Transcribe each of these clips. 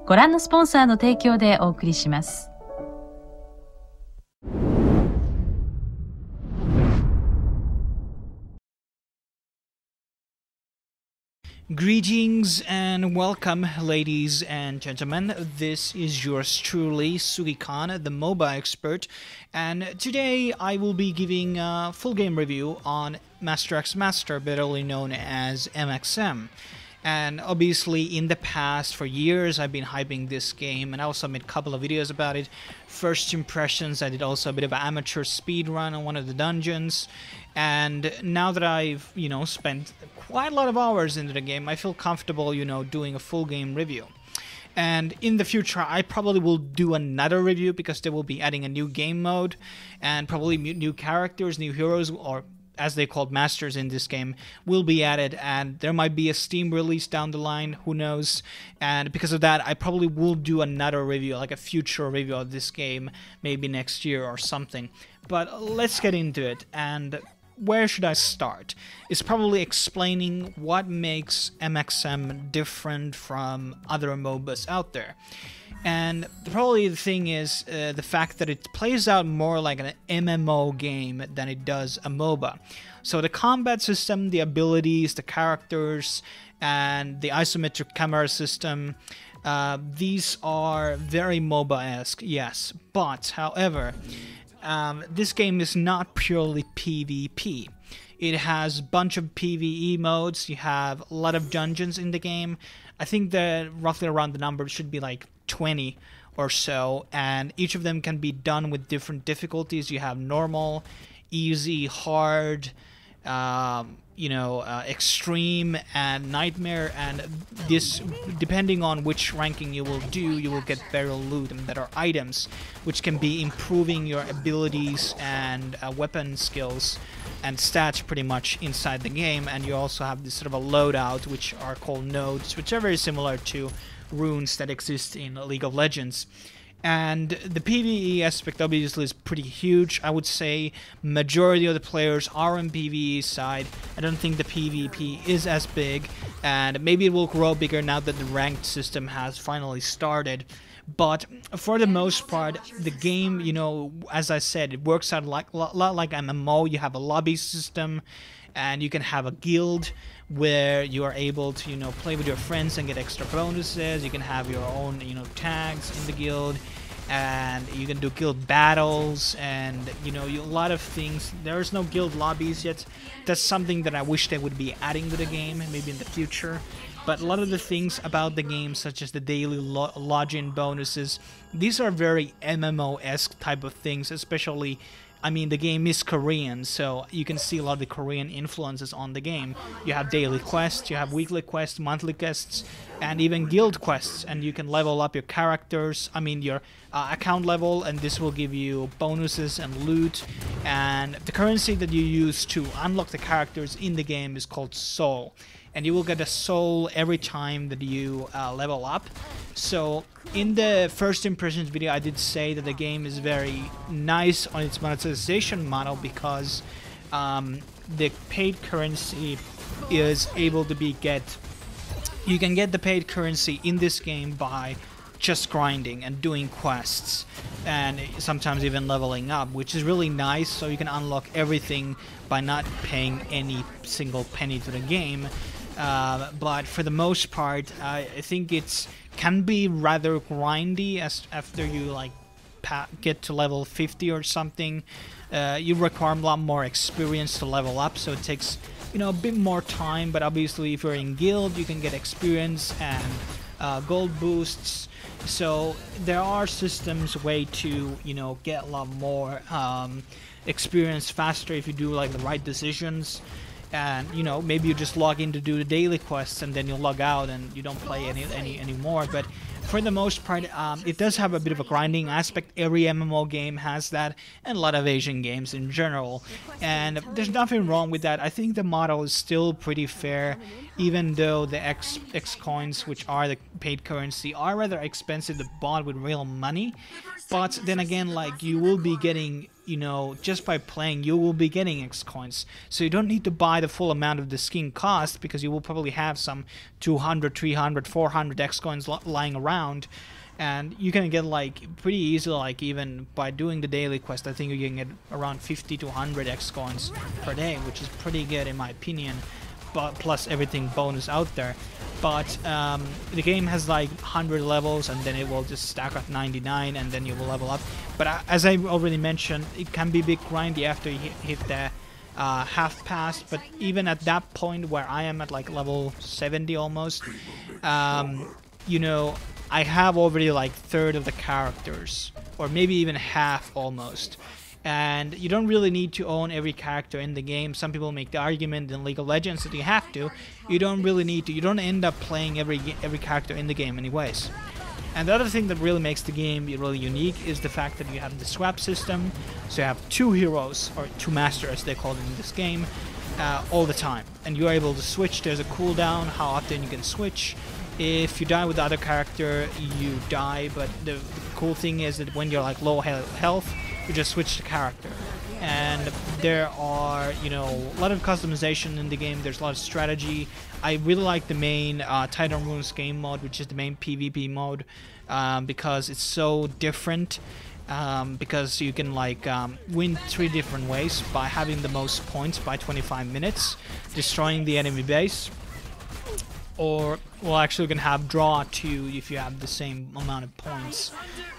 ご覧のスポンサーの提供でお送りします。Greetings and welcome, ladies and gentlemen. This is yours truly, Sugi, the MOBA expert, and today I will be giving a full game review on Master X Master, better known as MXM. And obviously in the past, for years, I've been hyping this game, and I also made a couple of videos about it. First impressions, I did also a bit of an amateur speed run on one of the dungeons. And now that I've, spent quite a lot of hours into the game, I feel comfortable, doing a full game review. And in the future, I probably will do another review because they will be adding a new game mode and probably new characters, new heroes, or as they called masters in this game, will be added, and there might be a Steam release down the line, who knows. And because of that, I probably will do another review, like a future review of this game, maybe next year or something. But let's get into it, and where should I start? It's probably explaining what makes MXM different from other MOBAs out there. And probably the thing is the fact that it plays out more like an MMO game than it does a MOBA. So the combat system, the abilities, the characters, and the isometric camera system, these are very MOBA-esque, yes. But, however, this game is not purely PvP. It has a bunch of PvE modes. You have a lot of dungeons in the game. I think that roughly around the number should be like 20 or so, and each of them can be done with different difficulties. You have normal, easy, hard, extreme, and nightmare, and this, depending on which ranking you will do, you will get better loot and better items, which can be improving your abilities and weapon skills and stats pretty much inside the game. And you also have this sort of a loadout, which are called nodes, which are very similar to runes that exist in League of Legends. And the PvE aspect obviously is pretty huge. I would say majority of the players are on PvE side. I don't think the PvP is as big, and maybe it will grow bigger now that the ranked system has finally started. But for the most part, the game, as I said, it works out a lot like MMO. You have a lobby system, and you can have a guild where you are able to, play with your friends and get extra bonuses. You can have your own, tags in the guild, and you can do guild battles, and, a lot of things. There's no guild lobbies yet. That's something that I wish they would be adding to the game, maybe in the future. But a lot of the things about the game, such as the daily login bonuses, these are very MMO-esque type of things, especially, the game is Korean, so you can see a lot of the Korean influences on the game. You have daily quests, you have weekly quests, monthly quests, and even guild quests, and you can level up your characters, your account level, and this will give you bonuses and loot. And the currency that you use to unlock the characters in the game is called soul, and you will get a soul every time that you level up. So in the first impressions video, I did say that the game is very nice on its monetization model because the paid currency is able to be you can get the paid currency in this game by just grinding and doing quests, and sometimes even leveling up, which is really nice. So you can unlock everything by not paying any single penny to the game. But for the most part, I think it can be rather grindy after you get to level 50 or something. You require a lot more experience to level up, so it takes a bit more time. But obviously, if you're in guild, you can get experience and gold boosts. So there are systems way to get a lot more experience faster if you do the right decisions. And maybe you just log in to do the daily quests, and then you log out and you don't play anymore. But for the most part, it does have a bit of a grinding aspect. Every MMO game has that, and a lot of Asian games in general. And there's nothing wrong with that. I think the model is still pretty fair, even though the X coins, which are the paid currency, are rather expensive to buy with real money. But then again, you will be getting you know, just by playing, you will be getting X coins. So you don't need to buy the full amount of the skin cost, because you will probably have some 200, 300, 400 X coins lying around. And you can get like pretty easily, like even by doing the daily quest, I think you can get around 50 to 100 X coins per day, which is pretty good in my opinion. But plus everything bonus out there. But the game has like 100 levels, and then it will just stack at 99, and then you will level up. But as I already mentioned, it can be a bit grindy after you hit the half past. But even at that point where I am at like level 70 almost, you know, I have already like third of the characters, or maybe even half almost. And you don't really need to own every character in the game. Some people make the argument in League of Legends that you have to. You don't really need to. You don't end up playing every character in the game anyways. And the other thing that really makes the game really unique is the fact that you have the swap system. So you have 2 heroes, or 2 masters as they call them in this game, all the time. And you're able to switch. There's a cooldown, how often you can switch. If you die with the other character, you die, but the cool thing is that when you're like low health, you just switch the character. And there are, you know, a lot of customization in the game. There's a lot of strategy. I really like the main Titan Runes game mode, which is the main PvP mode, because it's so different. Because you can like win 3 different ways: by having the most points by 25 minutes, destroying the enemy base, or, well, actually you can have draw 2 if you have the same amount of points.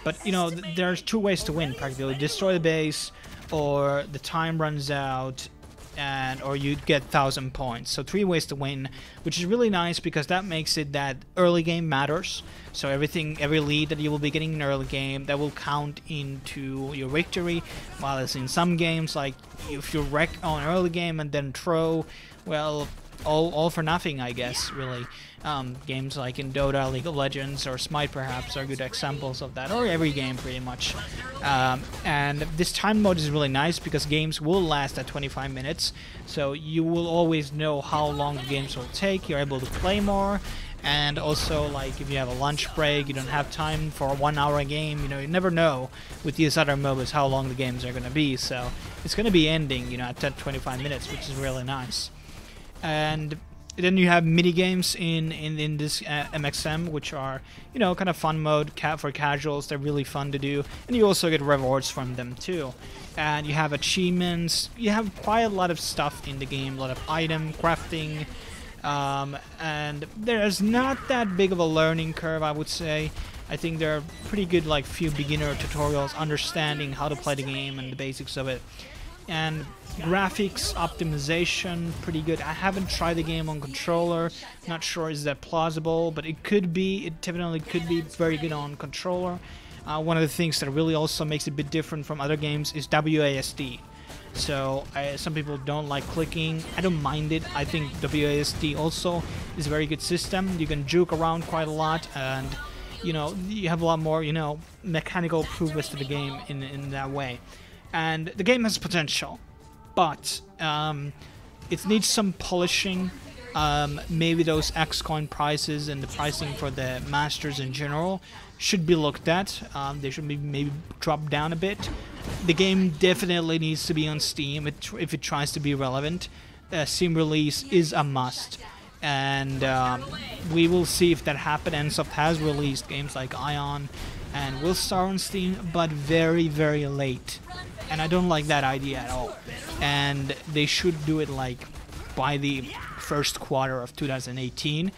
But, you know, there's 2 ways to win practically: destroy the base, or the time runs out, and or you get 1,000 points. So 3 ways to win, which is really nice, because that makes it that early game matters. So every lead that you will be getting in early game, that will count into your victory. While as in some games, like if you wreck on early game and then throw, well, all for nothing, I guess, really. Games like in Dota, League of Legends, or Smite perhaps are good examples of that, or every game pretty much. And this time mode is really nice, because games will last at 25 minutes, so you will always know how long the games will take. You're able to play more, and also, like, if you have a lunch break, you don't have time for a 1 hour game, you know, you never know with these other MOBAs how long the games are going to be, so it's going to be ending, you know, at 25 minutes, which is really nice. And then you have mini games in this MXM, which are, you know, kind of fun mode for casuals. They're really fun to do, and you also get rewards from them too. And you have achievements. You have quite a lot of stuff in the game, a lot of item crafting, and there's not that big of a learning curve, I would say. I think there are pretty good, like, few beginner tutorials understanding how to play the game and the basics of it. And graphics optimization, pretty good. I haven't tried the game on controller, not sure is that plausible, but it could be. It definitely could be very good on controller. One of the things that really also makes it a bit different from other games is WASD. So some people don't like clicking. I don't mind it. I think WASD also is a very good system. You can juke around quite a lot, and, you know, you have a lot more, you know, mechanical improvements to the game in that way. And the game has potential, but it needs some polishing. Maybe those X-Coin prices and the pricing for the masters in general should be looked at. They should be maybe dropped down a bit. The game definitely needs to be on Steam if it tries to be relevant. Steam release is a must. And we will see if that happens. Ensoft has released games like Ion and will start on Steam, but very, very late. And I don't like that idea at all. And they should do it like by the first quarter of 2018.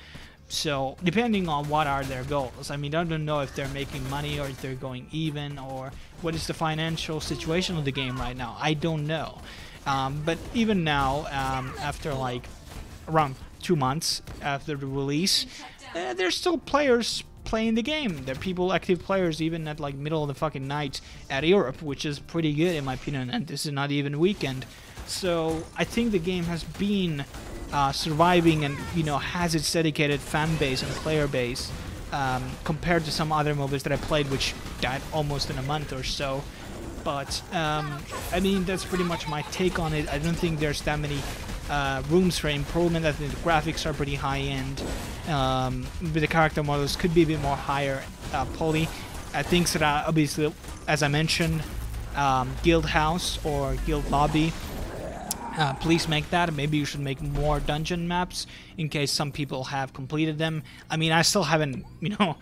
So depending on what are their goals. I mean, I don't know if they're making money or if they're going even, or what is the financial situation of the game right now. I don't know. But even now, after like around 2 months after the release, there's still players playing the game. There are people, active players, even at like middle of the fucking night at Europe, which is pretty good in my opinion, and this is not even weekend. So I think the game has been surviving, and, you know, has its dedicated fan base and player base, compared to some other MOBAs that I played, which died almost in a month or so. But I mean, that's pretty much my take on it. I don't think there's that many rooms for improvement. I think the graphics are pretty high end. But the character models could be a bit more higher poly. Things that are obviously, as I mentioned, guild house or guild lobby, please make that. Maybe you should make more dungeon maps in case some people have completed them. I mean, I still haven't, you know,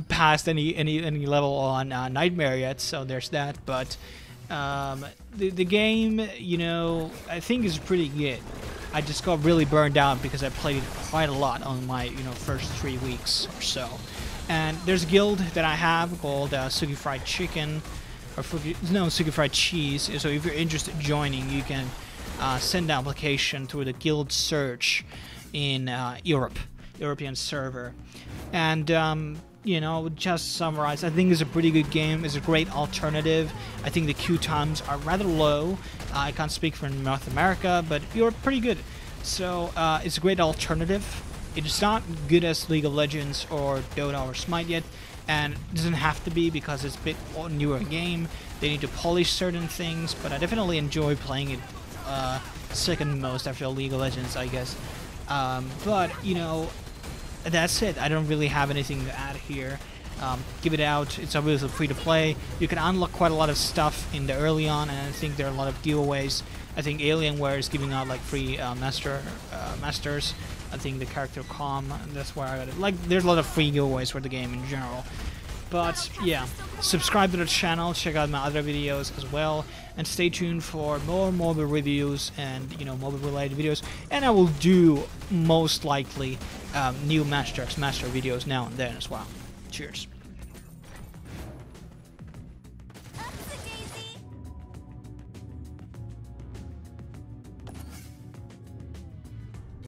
passed any level on Nightmare yet, so there's that. But the game, you know, I think is pretty good. I just got really burned out because I played quite a lot on my, you know, first 3 weeks or so. And there's a guild that I have called Sugi Fried Chicken, or Sugi Fried Cheese. So if you're interested in joining, you can send an application through the guild search in European server. And you know, just summarize, I think it's a pretty good game. It's a great alternative. I think the queue times are rather low. I can't speak for North America, but Europe pretty good. So it's a great alternative. It's not good as League of Legends or Dota or Smite yet, and it doesn't have to be because it's a bit newer game. They need to polish certain things, but I definitely enjoy playing it second most after League of Legends, I guess. But, you know, that's it. I don't really have anything to add here. Give it out. It's obviously free to play. You can unlock quite a lot of stuff in the early on, and I think there are a lot of giveaways. I think Alienware is giving out like free masters. I think the character Com, that's where I got it. Like, there's a lot of free giveaways for the game in general. But yeah, subscribe to the channel, check out my other videos as well, and stay tuned for more mobile reviews and, you know, mobile related videos. And I will do most likely new Master videos now and then as well. Cheers.